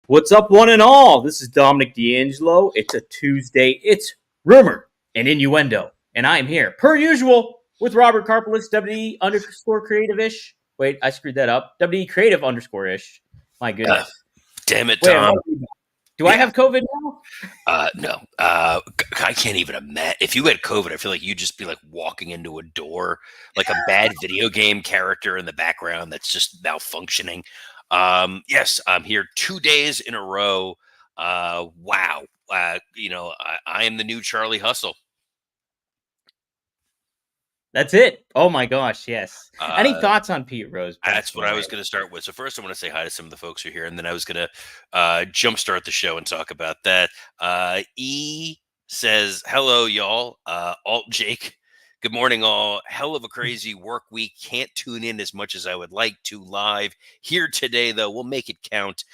What's up, one and all? This is Dominic D'Angelo. It's a Tuesday. It's Rumor and Innuendo. And I am here, per usual, with Robert Karpelis, WWE underscore creative-ish. Wait, I screwed that up. WWE creative underscore ish. My goodness. Damn it, Wait, Tom. do I have COVID now? No. I can't even imagine. If you had COVID, I feel like you'd just be like walking into a door, like a bad video game character in the background that's just malfunctioning. Yes, I'm here 2 days in a row. Wow. I am the new Charlie Hustle. That's it. Oh my gosh, yes. Any thoughts on Pete Rose? That's what I was going to start with. So first I want to say hi to some of the folks who are here, and then I was going to jumpstart the show and talk about that. E says, hello, y'all. Alt Jake, good morning, all. Hell of a crazy work week. Can't tune in as much as I would like to live here today, though. We'll make it count.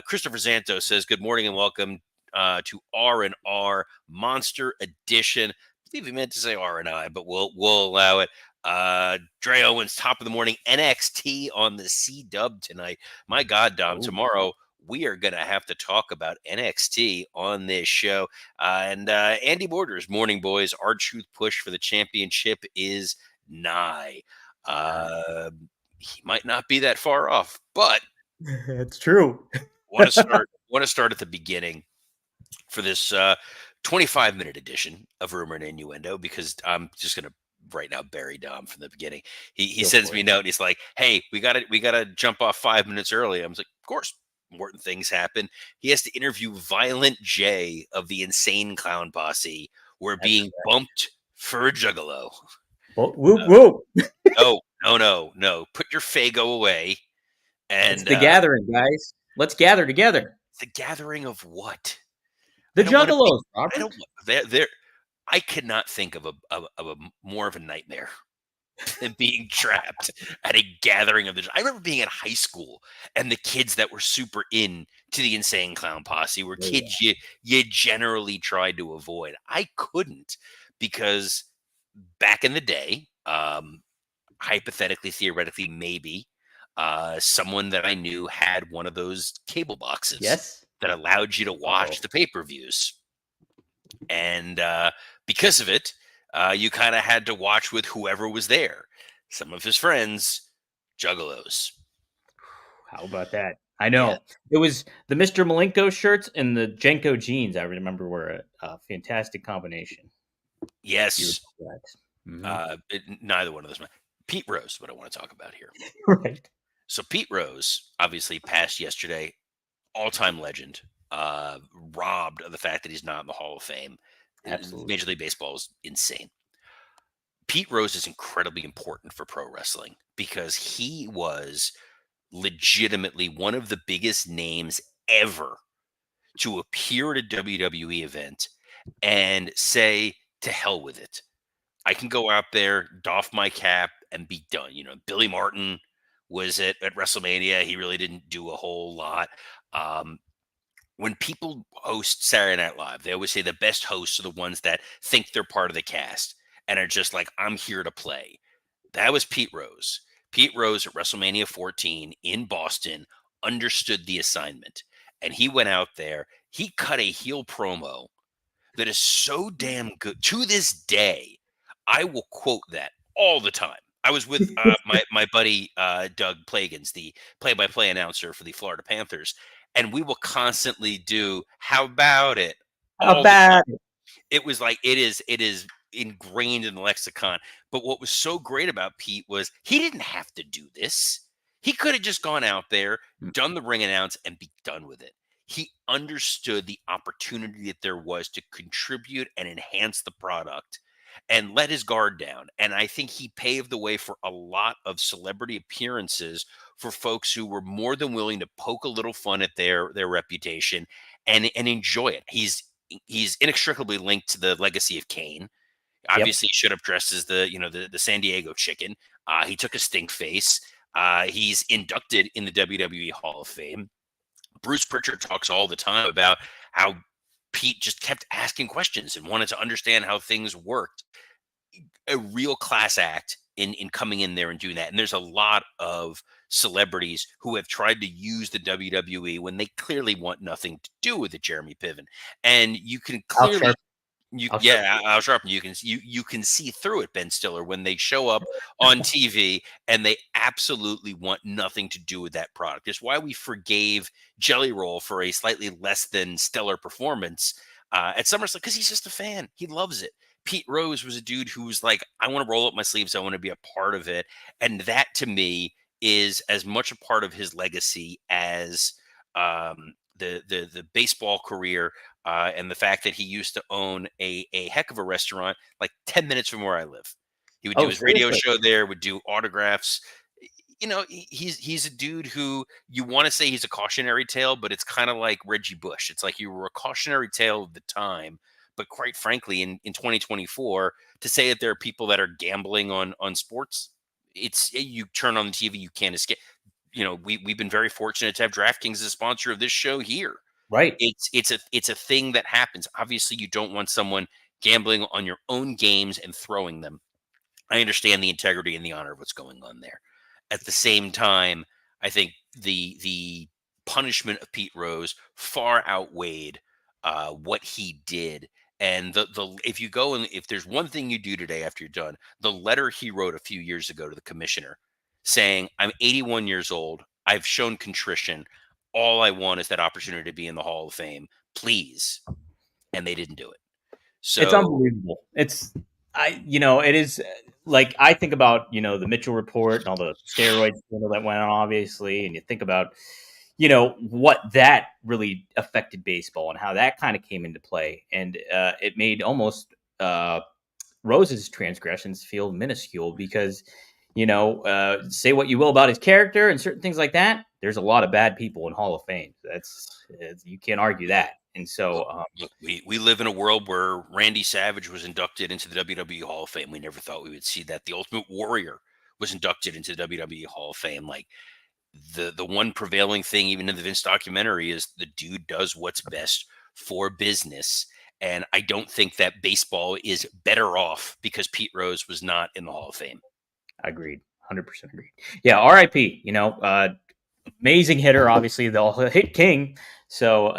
Christopher Zanto says, good morning and welcome to R&R Monster Edition. I believe he meant to say R&I, but we'll allow it. Dre Owens, top of the morning, NXT on the C-Dub tonight. My God, Dom, tomorrow we are going to have to talk about NXT on this show. And Andy Borders, morning, boys. Our truth push for the championship is nigh. He might not be that far off, but it's true. Want to start at the beginning for this 25-minute edition of Rumor and Innuendo, because I'm just going to right now bury Dom from the beginning. He sends me a note and he's like, hey, we gotta jump off 5 minutes early. I was like, of course, important things happen. He has to interview Violent J of the Insane Clown Posse. We're being bumped for a juggalo. Whoop, whoop. No. Put your Fago away. And it's the gathering, guys. Let's gather together. The gathering of what? The juggalos, Robert. I cannot think of a more of a nightmare than being trapped at a gathering of the. I remember being in high school and the kids that were super in to the Insane Clown Posse were kids you generally tried to avoid. I couldn't, because back in the day, hypothetically, theoretically, maybe someone that I knew had one of those cable boxes that allowed you to watch the pay-per-views. And because of it, you kind of had to watch with whoever was there. Some of his friends, juggalos. How about that? I know. It was the Mr. Malenko shirts and the Jenko jeans, I remember, were a fantastic combination. Yes. Neither one of those. Pete Rose, what I want to talk about here. Right. So Pete Rose, obviously passed yesterday, all-time legend. Robbed of the fact that he's not in the Hall of Fame. Absolutely. Major League Baseball is insane. Pete Rose is incredibly important for pro wrestling because he was legitimately one of the biggest names ever to appear at a WWE event and say, to hell with it. I can go out there, doff my cap, and be done. You know, Billy Martin was at WrestleMania. He really didn't do a whole lot. When people host Saturday Night Live, they always say the best hosts are the ones that think they're part of the cast and are just like, I'm here to play. That was Pete Rose. Pete Rose at WrestleMania 14 in Boston understood the assignment. And he went out there. He cut a heel promo that is so damn good. To this day, I will quote that all the time. I was with my buddy Doug Plagans, the play-by-play announcer for the Florida Panthers. And we will constantly do, how about it? How about it? It was like, it is ingrained in the lexicon. But what was so great about Pete was he didn't have to do this. He could have just gone out there, done the ring announce, and be done with it. He understood the opportunity that there was to contribute and enhance the product and let his guard down. And I think he paved the way for a lot of celebrity appearances for folks who were more than willing to poke a little fun at their reputation and enjoy it. He's inextricably linked to the legacy of Kane. Obviously, he should have dressed as the San Diego Chicken. He took a stink face. He's inducted in the WWE Hall of Fame. Bruce Pritchard talks all the time about how Pete just kept asking questions and wanted to understand how things worked. A real class act in coming in there and doing that. And there's a lot of celebrities who have tried to use the WWE when they clearly want nothing to do with it, Jeremy Piven. And you can Al clearly Sharp. Al Sharp. yeah, Al Sharpton. You can see through it, Ben Stiller, when they show up on TV and they absolutely want nothing to do with that product. It's why we forgave Jelly Roll for a slightly less than stellar performance at SummerSlam, because he's just a fan. He loves it. Pete Rose was a dude who was like, I want to roll up my sleeves. I want to be a part of it. And that to me is as much a part of his legacy as the baseball career and the fact that he used to own a heck of a restaurant like 10 minutes from where I live. He would do Oh, his radio seriously? show there, would do autographs. You know, he's a dude who you want to say he's a cautionary tale, but it's kind of like Reggie Bush. It's like you were a cautionary tale of the time, but quite frankly, in 2024, to say that there are people that are gambling on sports, it's you turn on the TV, you can't escape. You know, we've been very fortunate to have DraftKings as a sponsor of this show here. Right. It's a thing that happens. Obviously, you don't want someone gambling on your own games and throwing them. I understand the integrity and the honor of what's going on there. At the same time, I think the punishment of Pete Rose far outweighed what he did. And the if you go and if there's one thing you do today after you're done, the letter he wrote a few years ago to the commissioner saying, I'm 81 years old. I've shown contrition. All I want is that opportunity to be in the Hall of Fame. Please. And they didn't do it. It's So unbelievable. It is like I think about, the Mitchell report and all the steroid scandal that went on, obviously, and you think about, what that really affected baseball and how that kind of came into play, and it made almost Rose's transgressions feel minuscule because, say what you will about his character and certain things like that. There's a lot of bad people in Hall of Fame. You can't argue that, and so. look, we live in a world where Randy Savage was inducted into the WWE Hall of Fame. We never thought we would see that. The Ultimate Warrior was inducted into the WWE Hall of Fame. Like the one prevailing thing, even in the Vince documentary, is the dude does what's best for business. And I don't think that baseball is better off because Pete Rose was not in the Hall of Fame. Agreed. 100% agreed. Yeah, RIP, amazing hitter, obviously the hit king. So,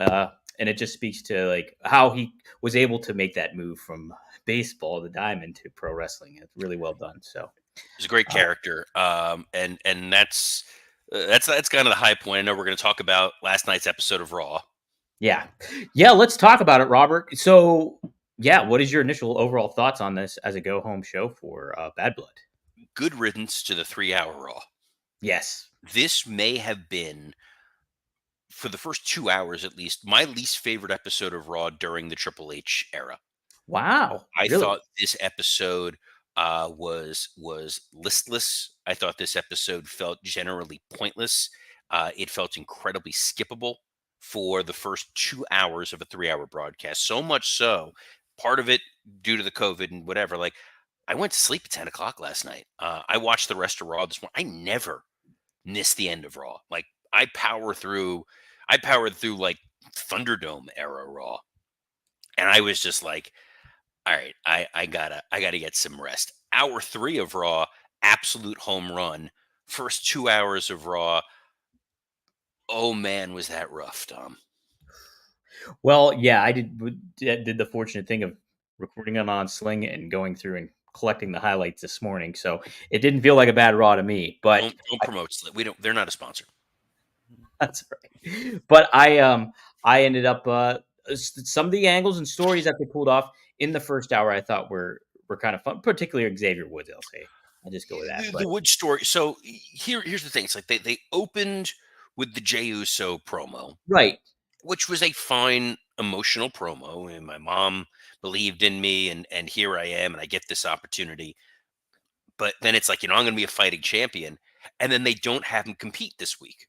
and it just speaks to like how he was able to make that move from baseball to diamond to pro wrestling. It's really well done. So, He's a great uh, character, and that's kind of the high point. I know we're going to talk about last night's episode of Raw. yeah, let's talk about it, Robert. So, yeah, what is your initial overall thoughts on this as a go home show for Bad Blood? Good riddance to the 3 hour Raw. Yes. This may have been, for the first 2 hours at least, my least favorite episode of Raw during the Triple H era. Wow. I Really? thought this episode was listless. I thought this episode felt generally pointless. It felt incredibly skippable for the first 2 hours of a 3 hour broadcast. So much so, part of it due to the COVID and whatever. Like I went to sleep at 10 o'clock last night. I watched the rest of Raw this morning. I never miss the end of Raw. Like I power through. I powered through like Thunderdome era Raw, and I was just like, all right, I gotta get some rest. Hour three of Raw, absolute home run. First 2 hours of Raw, oh man, was that rough, Tom. Well, yeah, I did the fortunate thing of recording them on Sling and going through and collecting the highlights this morning, so it didn't feel like a bad Raw to me. But Don't promote Slit. We don't. They're not a sponsor. that's right. But I ended up some of the angles and stories that they pulled off in the first hour. I thought were kind of fun, particularly Xavier Woods. I'll say I'll just go with that. The But Wood story. So here's the thing. It's like they opened with the Jey Uso promo, right, which was a fine emotional promo, and my mom believed in me, and here I am, and I get this opportunity. But then it's like, I'm going to be a fighting champion, and then they don't have him compete this week.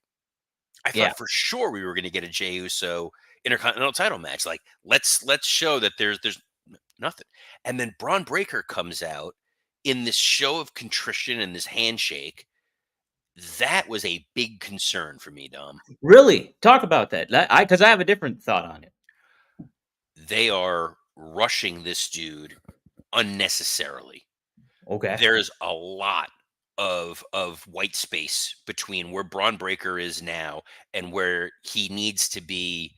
I yeah, thought for sure we were going to get a Jey Uso Intercontinental title match. Like let's show that there's nothing. And then Braun Breaker comes out in this show of contrition and this handshake. That was a big concern for me, Dom. really talk about that. Because I have a different thought on it. They are rushing this dude unnecessarily. Okay, There's a lot of white space between where Braun Breaker is now and where he needs to be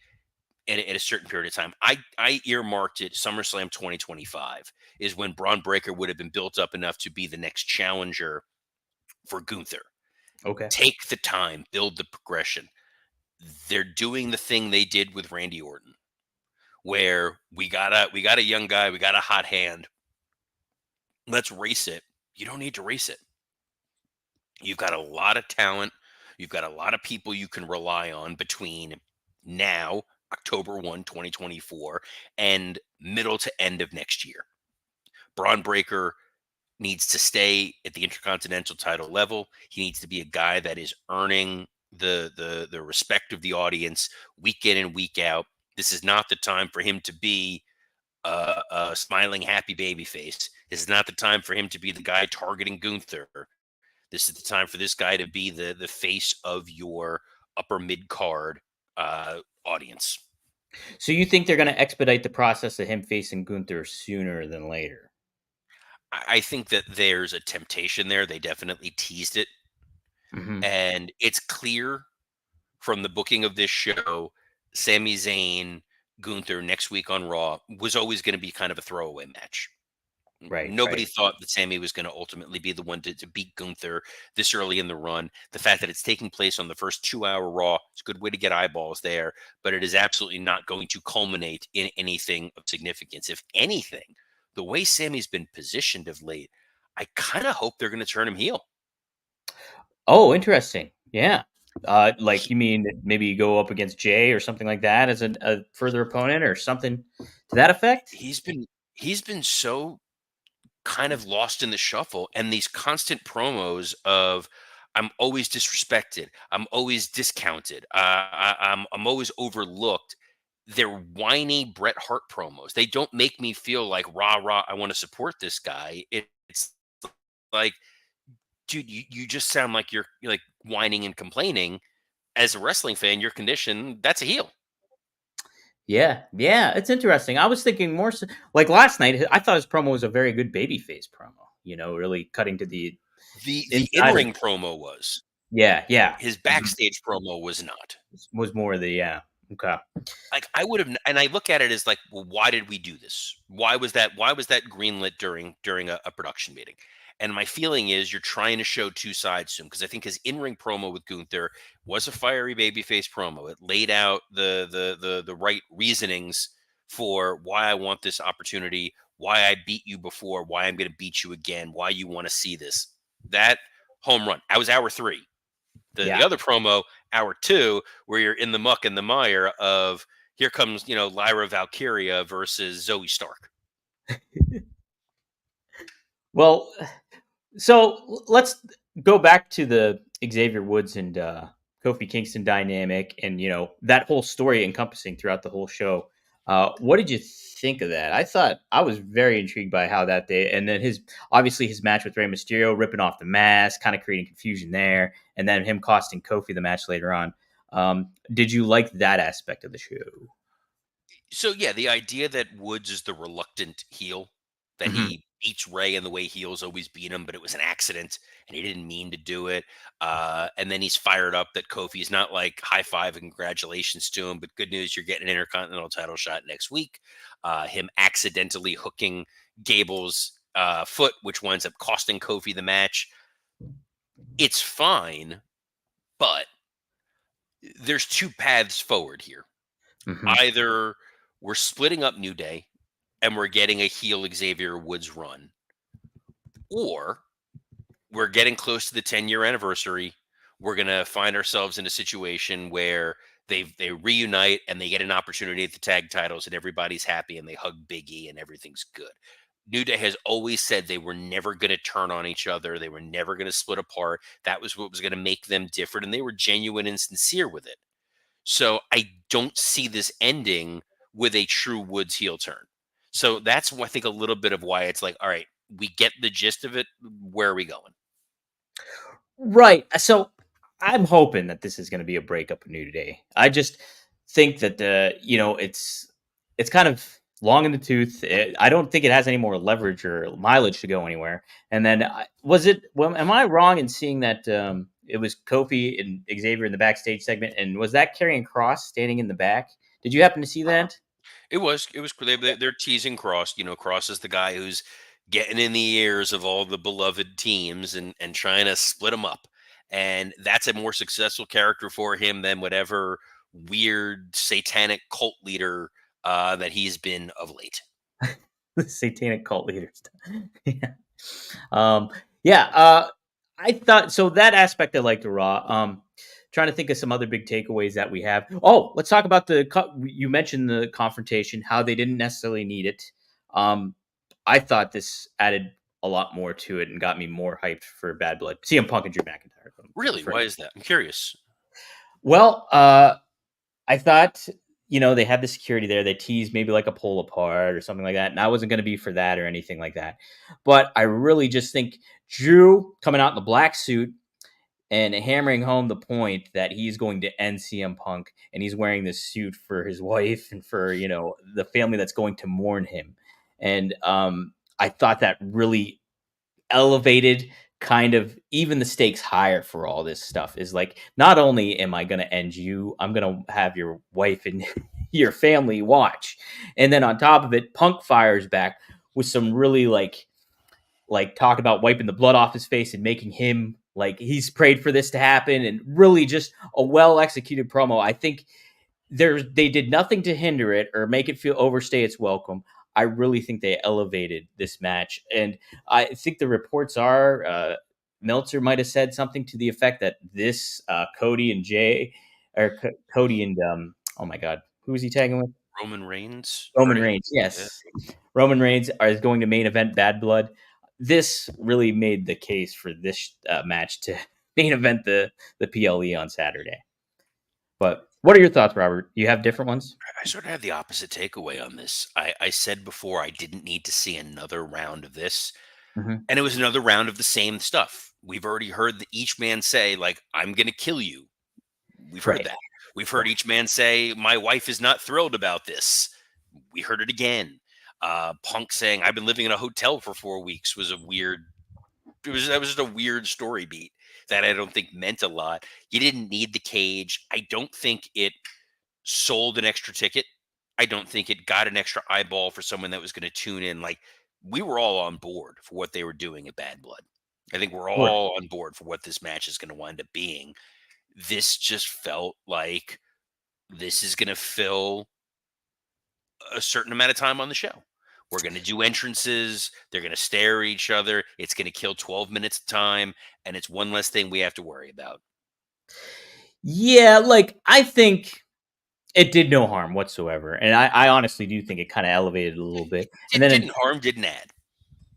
at a certain period of time. I earmarked it SummerSlam 2025 is when Braun Breaker would have been built up enough to be the next challenger for Gunther. Okay. Take the time, build the progression. They're doing the thing they did with Randy Orton, where we got a young guy, we got a hot hand. Let's race it. You don't need to race it. You've got a lot of talent. You've got a lot of people you can rely on between now, October 1, 2024, and middle to end of next year. Braun Breaker needs to stay at the Intercontinental title level. He needs to be a guy that is earning the respect of the audience week in and week out. This is not the time for him to be a smiling, happy baby face. This is not the time for him to be the guy targeting Gunther. This is the time for this guy to be the face of your upper mid card audience. So you think they're going to expedite the process of him facing Gunther sooner than later? I think that there's a temptation there. They definitely teased it, Hmm. and it's clear from the booking of this show, Sami Zayn Gunther next week on Raw was always going to be kind of a throwaway match. Right, Nobody right. thought that Sammy was going to ultimately be the one to beat Gunther this early in the run. The fact that it's taking place on the first 2 hour Raw, it's a good way to get eyeballs there, but it is absolutely not going to culminate in anything of significance. If anything, the way Sammy's been positioned of late, I kind of hope they're going to turn him heel. Oh, interesting. Yeah. Like He, you mean maybe you go up against Jay or something like that as a further opponent or something to that effect? he's been so kind of lost in the shuffle, and these constant promos of I'm always disrespected, I'm always discounted, I'm always overlooked. They're whiny Bret Hart promos. They don't make me feel like rah rah. I want to support this guy. It's like, dude, you just sound like you're like whining and complaining. As a wrestling fan, your condition that's a heel. Yeah, yeah, it's interesting. I was thinking more so, like last night. I thought his promo was a very good babyface promo. You know, really cutting to the The in inside of. ring promo was Yeah, yeah. his Mhm. backstage promo was not. Was more the yeah. Okay. Like I would have, and I look at it as like, well, why did we do this? Why was that greenlit during a production meeting? And my feeling is you're trying to show two sides to him because I think his in-ring promo with Gunther was a fiery babyface promo. It laid out the right reasonings for why I want this opportunity, why I beat you before, why I'm going to beat you again, why you want to see this. That home run. I was hour three. The Yeah. other promo, hour two, where you're in the muck and the mire of here comes, Lyra Valkyria versus Zoe Stark. Well, so let's go back to the Xavier Woods and Kofi Kingston dynamic, and that whole story encompassing throughout the whole show. What did you think of that? I thought I was very intrigued by how that day, and then his match with Rey Mysterio, ripping off the mask, kind of creating confusion there, and then him costing Kofi the match later on. Did you like that aspect of the show? So yeah, the idea that Woods is the reluctant heel, that Hmm. he beats Ray in the way heels always beat him, but it was an accident and he didn't mean to do it. And then he's fired up that Kofi's not like high five and congratulations to him, but good news, you're getting an Intercontinental title shot next week. Him accidentally hooking Gable's foot, which winds up costing Kofi the match. It's fine, but there's two paths forward here. Hmm. Either we're splitting up New Day and we're getting a heel Xavier Woods run, or we're getting close to the 10-year anniversary. We're gonna find ourselves in a situation where they reunite and they get an opportunity at the tag titles and everybody's happy and they hug Big E and everything's good. New Day has always said they were never going to turn on each other. They were never going to split apart. That was what was going to make them different. And they were genuine and sincere with it. So I don't see this ending with a true Woods heel turn. So that's I think a little bit of why it's like, all right, we get the gist of it. Where are we going? Right. So I'm hoping that this is going to be a breakup of New Day. I just think that it's kind of. long in the tooth. I don't think it has any more leverage or mileage to go anywhere. And then was it? Well, am I wrong in seeing that it was Kofi and Xavier in the backstage segment, and was that Karrion Cross standing in the back? Did you happen to see that? It was they're teasing Cross. Cross is the guy who's getting in the ears of all the beloved teams and trying to split them up. And that's a more successful character for him than whatever weird satanic cult leader that he's been of late. The satanic cult leaders. Yeah. Um, yeah. I thought so. That aspect I liked the Raw. Trying to think of some other big takeaways that we have. Oh, let's talk about you mentioned the confrontation, how they didn't necessarily need it. Um, I thought this added a lot more to it and got me more hyped for Bad Blood. CM Punk and Drew McIntyre. Really? Why is that? I'm curious. Well, I thought, they had the security there. They teased maybe like a pull apart or something like that. And I wasn't going to be for that or anything like that. But I really just think Drew coming out in the black suit and hammering home the point that he's going to end CM Punk and he's wearing this suit for his wife and for, the family that's going to mourn him. And I thought that really elevated kind of even the stakes higher for all this stuff is like not only am I going to end you, I'm going to have your wife and your family watch. And then on top of it, Punk fires back with some really like talk about wiping the blood off his face and making him like he's prayed for this to happen and really just a well executed promo. I think they did nothing to hinder it or make it feel overstay its welcome. I really think they elevated this match, and I think the reports are Meltzer might have said something to the effect that this Cody and Jay or Cody and oh my god, who was he tagging with? Roman Reigns, Roman right? Reigns. Yeah. Yes, Roman Reigns is going to main event Bad Blood. This really made the case for this match to main event the PLE on Saturday. But what are your thoughts, Robert? You have different ones? I sort of have the opposite takeaway on this. I said before I didn't need to see another round of this, Mhm. and it was another round of the same stuff. We've already heard each man say, like, I'm going to kill you. We've heard Right. that. We've Yeah. heard each man say, my wife is not thrilled about this. We heard it again. Punk saying, I've been living in a hotel for 4 weeks was a weird. That was just a weird story beat that I don't think meant a lot. You didn't need the cage. I don't think it sold an extra ticket. I don't think it got an extra eyeball for someone that was going to tune in. Like, we were all on board for what they were doing at Bad Blood. I think we're Right. all on board for what this match is going to wind up being. This just felt like this is going to fill a certain amount of time on the show. We're going to do entrances. They're going to stare at each other. It's going to kill 12 minutes of time. And it's one less thing we have to worry about. Yeah, like I think it did no harm whatsoever, and I honestly do think it kind of elevated it a little bit. And It then, didn't harm, didn't add.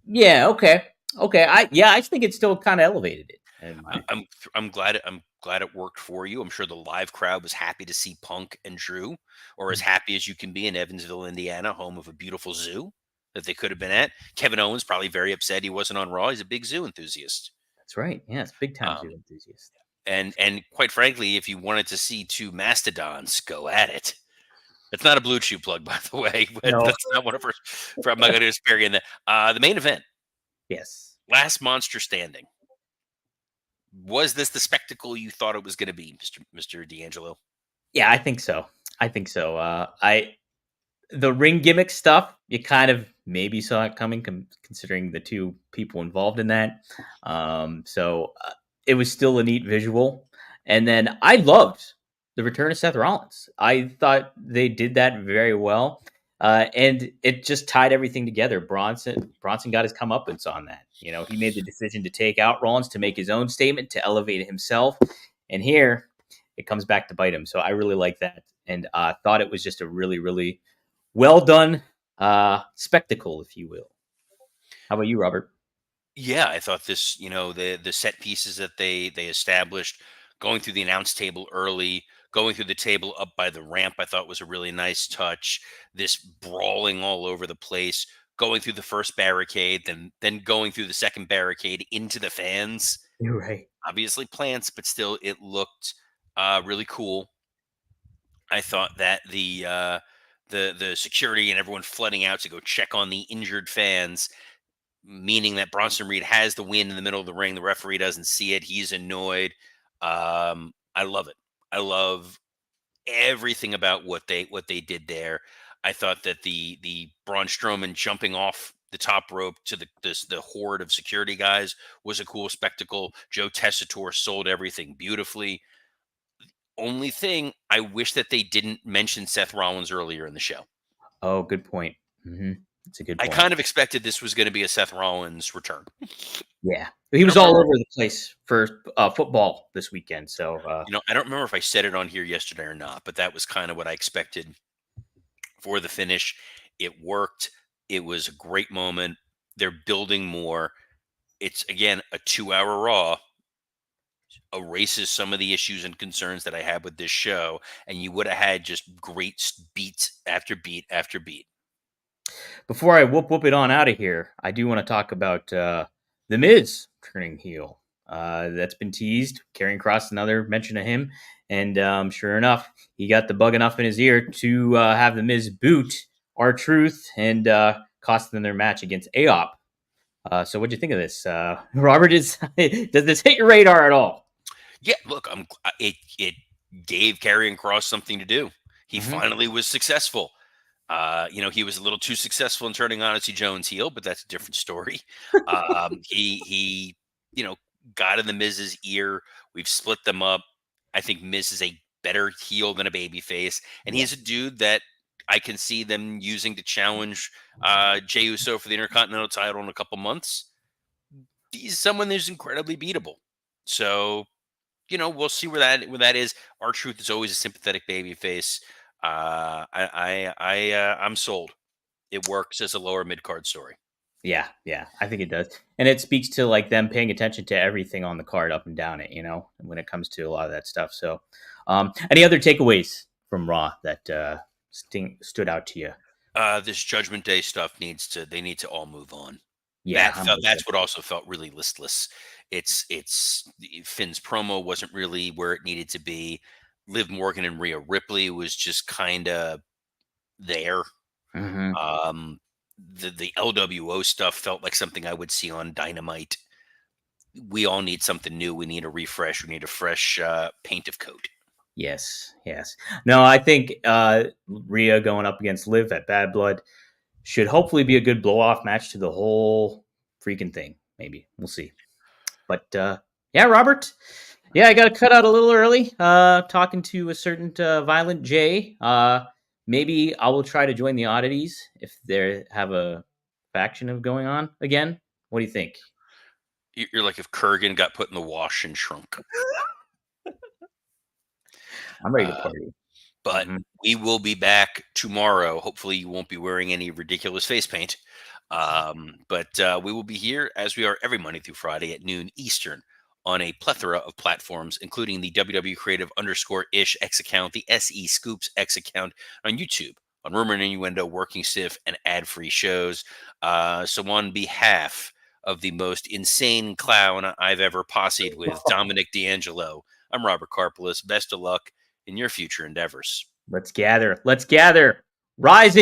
yeah, okay, I think it still kind of elevated it in my I- opinion. I'm I'm glad it worked for you. I'm sure the live crowd was happy to see Punk and Drew, or as Mm, happy as you can be in Evansville, Indiana, home of a beautiful zoo that they could have been at. Kevin Owens probably very upset he wasn't on Raw. He's a big zoo enthusiast. that's right. Yes, big time zoo Um, enthusiast. and quite frankly, if you wanted to see two mastodons go at it, it's not a Blue Chew plug, by the way, but No. that's not one of our. I'm not going to spare you in that. The main event, Yes. last monster standing. Was this the spectacle you thought it was going to be, Mister D'Angelo? Yeah, I think so. I think so. I the ring gimmick stuff, you kind of maybe saw it coming, considering the two people involved in that. So it was still a neat visual. And then I loved the return of Seth Rollins. I thought they did that very well. And it just tied everything together. Bronson got his comeuppance on that. He made the decision to take out Rollins to make his own statement, to elevate himself. And here it comes back to bite him. So I really like that. And thought it was just a really, really well done spectacle, if you will. How about you, Robert? Yeah, I thought this, the set pieces that they established, going through the announce table early, going through the table up by the ramp, I thought was a really nice touch. This brawling all over the place, going through the first barricade, then going through the second barricade into the fans. You're right. Obviously plants, but still it looked really cool. I thought that the security and everyone flooding out to go check on the injured fans, meaning that Bronson Reed has the win in the middle of the ring. The referee doesn't see it. He's annoyed. I love it. I love everything about what they did there. I thought that the Braun Strowman jumping off the top rope to the horde of security guys was a cool spectacle. Joe Tessitore sold everything beautifully. Only thing, I wish that they didn't mention Seth Rollins earlier in the show. Oh, good point. That's a good I point. kind of expected this was going to be a Seth Rollins return. Yeah, he I was don't all remember. over the place for football this weekend. So I don't remember if I said it on here yesterday or not, but that was kind of what I expected for the finish. It worked. It was a great moment. They're building more. It's again a 2-hour Raw. Erases some of the issues and concerns that I had with this show, and you would have had just great beats after beat after beat. before I whoop it on out of here, I do want to talk about the Miz turning heel. That's been teased. Karrion Kross, another mention of him, and sure enough, he got the bug enough in his ear to have the Miz boot R-Truth and cost them their match against AOP. So, what'd you think of this, Robert? Does this hit your radar at all? Yeah, look, it gave Karrion Kross something to do. He Mm-hmm. finally was successful. He was a little too successful in turning Odyssey Jones heel, but that's a different story. He you know got in the Miz's ear. We've split them up. I think Miz is a better heel than a babyface, and he's a Yes. dude that I can see them using to challenge Jey Uso for the Intercontinental title in a couple months. He's someone who's incredibly beatable. So we'll see where that is. R-Truth is always a sympathetic babyface. I'm sold. It works as a lower mid card story. Yeah, I think it does, and it speaks to like them paying attention to everything on the card, up and down it. When it comes to a lot of that stuff. So, any other takeaways from Raw that stood out to you? This Judgment Day stuff they need to all move on. Yeah, I'm with you. That's what also felt really listless. It's Finn's promo wasn't really where it needed to be. Liv Morgan and Rhea Ripley was just kind of there. Mm-hmm. The LWO stuff felt like something I would see on Dynamite. We all need something new. We need a refresh. We need a fresh paint of coat. Yes. No, I think Rhea going up against Liv at Bad Blood should hopefully be a good blow off match to the whole freaking thing. Maybe we'll see. But yeah, Robert. Yeah, I got to cut out a little early. Talking to a certain Violent J. Maybe I will try to join the Oddities if they have a faction of going on again. What do you think? You're like if Kurgan got put in the wash and shrunk. I'm ready to Uh, party. but Mm-hmm. we will be back tomorrow. Hopefully, you won't be wearing any ridiculous face paint. But we will be here as we are every Monday through Friday at noon Eastern on a plethora of platforms, including the WWE Creative _ish X account, the SE Scoops X account on YouTube, on Rumor and Innuendo, Working Stiff, and ad-free shows. So on behalf of the most insane clown I've ever posseed with, Dominic D'Angelo, I'm Robert Karpolis. Best of luck in your future endeavors. Let's gather. Let's gather. Rising.